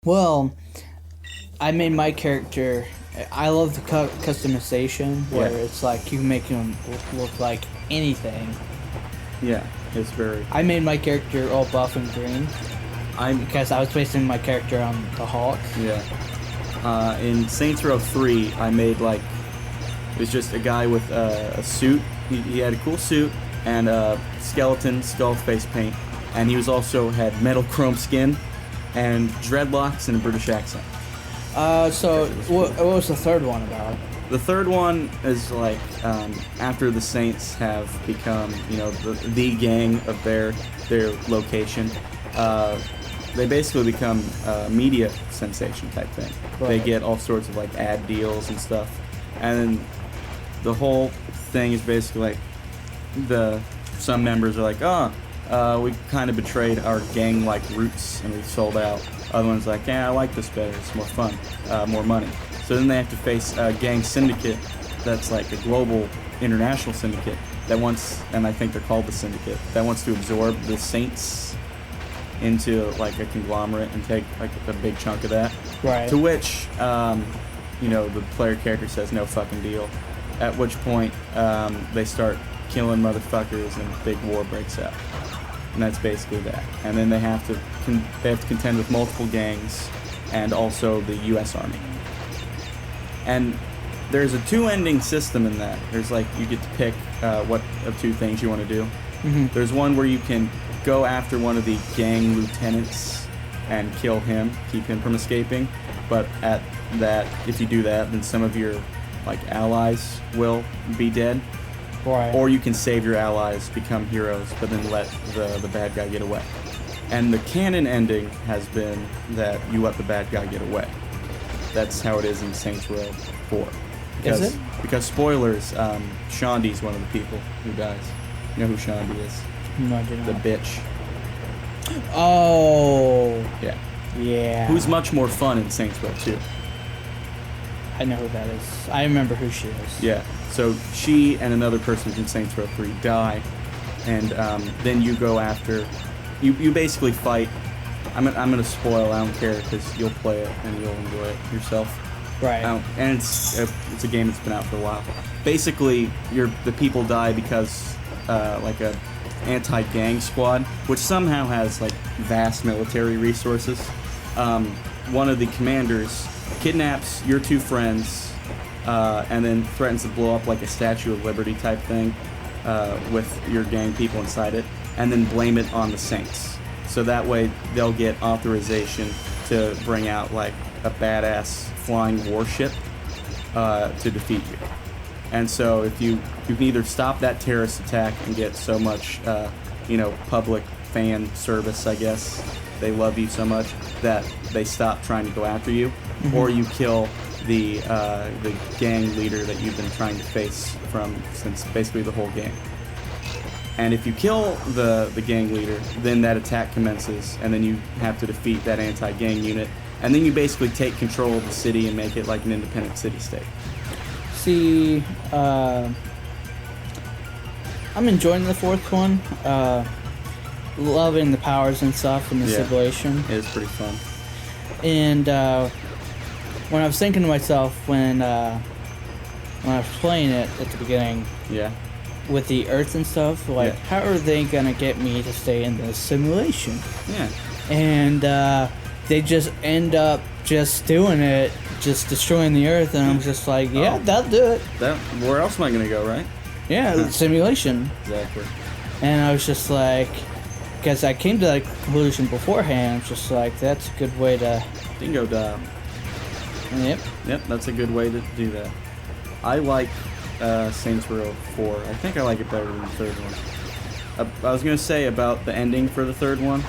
Well, I made my character. I love the customization where it's like you can make him look like anything. Yeah, it's very. I made my character all buff and green. Because I was basing my character on the Hulk. Yeah. In Saints Row 3, I made it was just a guy with a suit. He had a cool suit and a skeleton skull face paint, and he was also had metal chrome skin and dreadlocks and a British accent. So what was the third one about? The third one is after the Saints have become the gang of their location. They basically become a media sensation type thing. Right. They get all sorts of ad deals and stuff, and then the whole thing is basically some members are we kind of betrayed our gang-like roots and we sold out. Other ones I like this better. It's more fun, more money. So then they have to face a gang syndicate that's like a global, international syndicate that wants, and I think they're called the Syndicate, that wants to absorb the Saints into a conglomerate and take a big chunk of that. Right. To which, the player character says no fucking deal. At which point, they start killing motherfuckers and big war breaks out. And that's basically that. And then they have to contend with multiple gangs and also the U.S. Army. And there's a two-ending system in that. There's you get to pick what of two things you want to do. Mm-hmm. There's one where you can go after one of the gang lieutenants and kill him, keep him from escaping. But if you do that, then some of your allies will be dead. Right. Or you can save your allies, become heroes, but then let the bad guy get away. And the canon ending has been that you let the bad guy get away. That's how it is in Saints Row 4. Is it? Because spoilers, Shondi's one of the people who dies. You know who Shondi is? No, I do not. The bitch. Oh. Yeah. Yeah. Who's much more fun in Saints Row 2. I know who that is. I remember who she is. Yeah. So she and another person from Saints Row 3 die, and then you go after. You basically fight. I'm gonna spoil. I don't care because you'll play it and you'll enjoy it yourself. Right. And it's a game that's been out for a while. Basically, the people die because a anti-gang squad, which somehow has vast military resources. One of the commanders kidnaps your two friends and then threatens to blow up a Statue of Liberty type thing with your gang people inside it, and then blame it on the Saints. So that way they'll get authorization to bring out a badass flying warship to defeat you. And so if you can either stop that terrorist attack and get so much public fan service, I guess they love you so much that they stop trying to go after you, mm-hmm. or you kill the gang leader that you've been trying to face since basically the whole game. And if you kill the gang leader, then that attack commences, and then you have to defeat that anti-gang unit, and then you basically take control of the city and make it an independent city-state. See, I'm enjoying the fourth one. Loving the powers and stuff and the simulation. It is pretty fun. And when I was thinking to myself when I was playing it at the beginning, with the Earth and stuff, how are they gonna get me to stay in this simulation? Yeah. And they just end up just doing it, just destroying the Earth, and I'm just that'll do it. Where else am I gonna go, right? Yeah, simulation. Exactly. And I was just because I came to that conclusion beforehand, just that's a good way to... Dingo dial. Yep. Yep, that's a good way to do that. I like Saints Row 4. I think I like it better than the third one. I was going to say about the ending for the third one,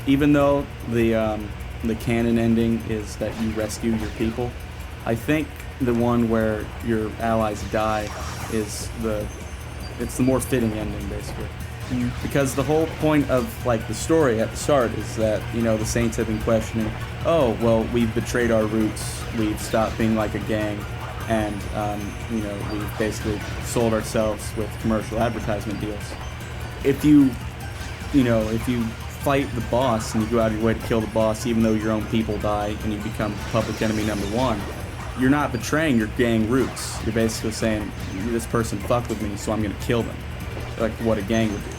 even though the canon ending is that you rescue your people, I think the one where your allies die is it's the more fitting ending, basically. Because the whole point of the story at the start is that the Saints have been questioning, oh well, we've betrayed our roots, we've stopped being like a gang, and we've basically sold ourselves with commercial advertisement deals. If you fight the boss and you go out of your way to kill the boss, even though your own people die and you become public enemy number one, you're not betraying your gang roots. You're basically saying, this person fucked with me, so I'm going to kill them. Like what a gang would do.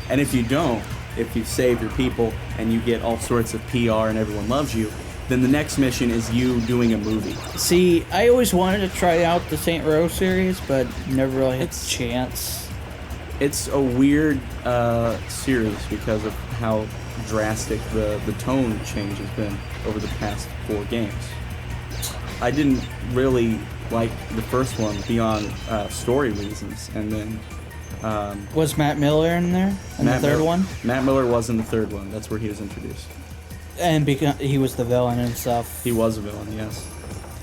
And if you don't, if you save your people and you get all sorts of PR and everyone loves you, then the next mission is you doing a movie. See, I always wanted to try out the Saint Row series, but never really had a chance. It's a weird series because of how drastic the tone change has been over the past 4 games. I didn't really like the first one beyond story reasons, and then was Matt Miller in there in the third one? Matt Miller was in the third one. That's where he was introduced. And because he was the villain and stuff. He was a villain, yes.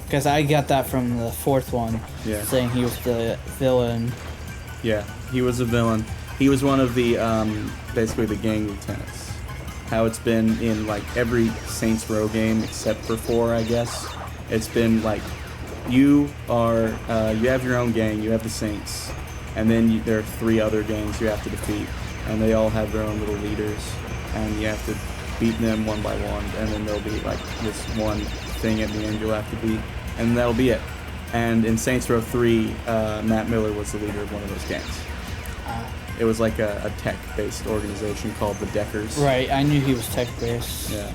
Because I got that from the fourth one, saying he was the villain. Yeah, he was a villain. He was one of the basically the gang lieutenants. How it's been in like every Saints Row game except for 4, I guess. It's been like you have your own gang, you have the Saints, and then there are 3 other gangs you have to defeat, and they all have their own little leaders, and you have to beat them one by one, and then there'll be like this one thing at the end you'll have to beat, and that'll be it. And in Saints Row 3, Matt Miller was the leader of one of those gangs. It was like a tech-based organization called the Deckers. Right, I knew he was tech-based. Yeah.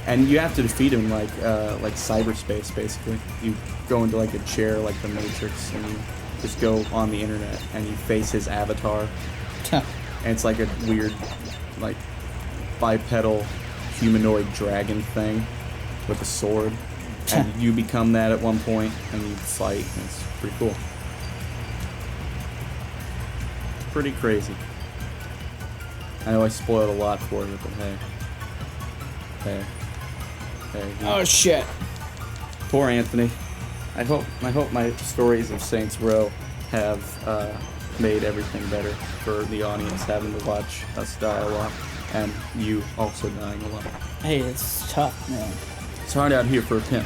And you have to defeat him like cyberspace, basically. You go into like a chair like the Matrix, and you just go on the internet, and you face his avatar. And it's like a weird, like, bipedal humanoid dragon thing with a sword. And you become that at one point, and you fight, and it's pretty cool. Pretty crazy. I know I spoiled a lot for you, but hey. Oh shit! Poor Anthony. I hope my stories of Saints Row have made everything better for the audience having to watch us die a lot, and you also dying a lot. Hey, it's tough, man. It's hard out here for a pimp.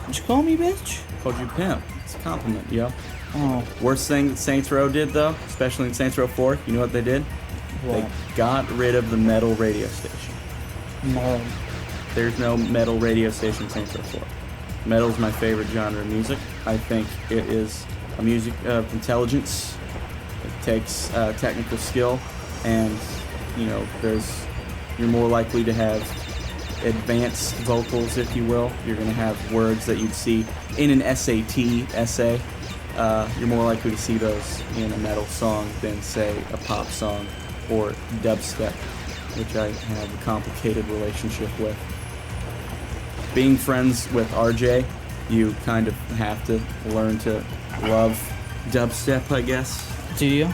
Did you call me bitch? Called you pimp. It's a compliment, yo. Oh. Worst thing that Saints Row did, though, especially in Saints Row 4, you know what they did? What? They got rid of the metal radio station. No. There's no metal radio station in Saints Row 4. Metal is my favorite genre of music. I think it is a music of intelligence. It takes technical skill, and you're more likely to have advanced vocals, if you will. You're going to have words that you'd see in an SAT essay. You're more likely to see those in a metal song than, say, a pop song or dubstep, which I have a complicated relationship with. Being friends with RJ, you kind of have to learn to love dubstep, I guess. Do you?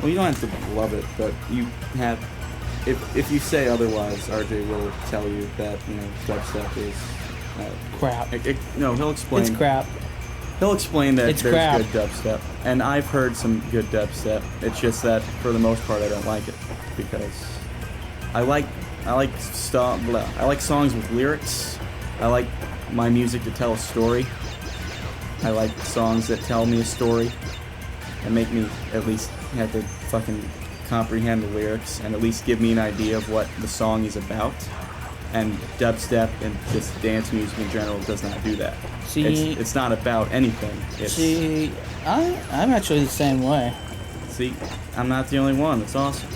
Well, you don't have to love it, but you have... If you say otherwise, RJ will tell you that, dubstep is... crap. No, he'll explain... It's crap. He'll explain that it's there's crap. good dubstep, and I've heard some good dubstep. It's just that for the most part I don't like it because I like songs with lyrics. I like my music to tell a story. I like songs that tell me a story and make me at least have to fucking comprehend the lyrics and at least give me an idea of what the song is about. And dubstep and just dance music in general does not do that. See, it's not about anything. I'm actually the same way. See, I'm not the only one. It's awesome.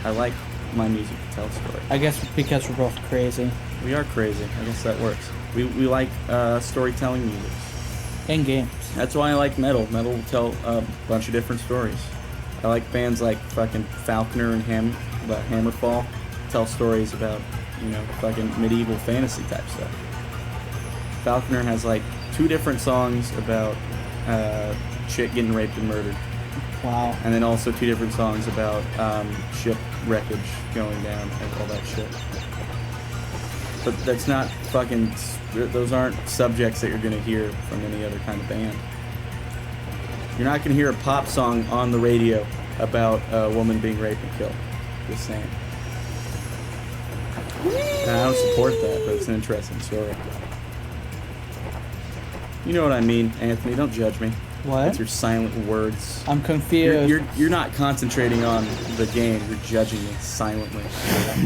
I like my music to tell a story. I guess because we're both crazy. We are crazy. I guess that works. We like storytelling music. And games. That's why I like metal. Metal will tell a bunch of different stories. I like bands like fucking Falconer and Hammerfall tell stories about, fucking medieval fantasy type stuff. Falconer has like 2 different songs about shit getting raped and murdered. Wow. And then also 2 different songs about ship wreckage going down and all that shit. But that's not fucking... Those aren't subjects that you're going to hear from any other kind of band. You're not going to hear a pop song on the radio about a woman being raped and killed. Just saying. And I don't support that, but it's an interesting story. You know what I mean, Anthony. Don't judge me. What? It's your silent words. I'm confused. You're not concentrating on the game. You're judging it silently.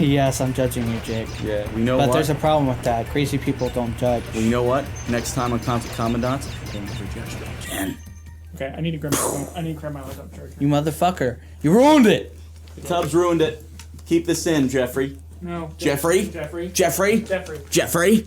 Yes, I'm judging you, Jake. Yeah, we know but what. There's a problem with that. Crazy people don't judge. Well, you know what? Next time on Commandants, don't ever judge me again. Okay, I need to grab my laptop charger. You motherfucker. You ruined it! Tubbs ruined it. Keep this in, Jeffrey. No. Jeffrey? Jeffrey? Jeffrey? Jeffrey. Jeffrey?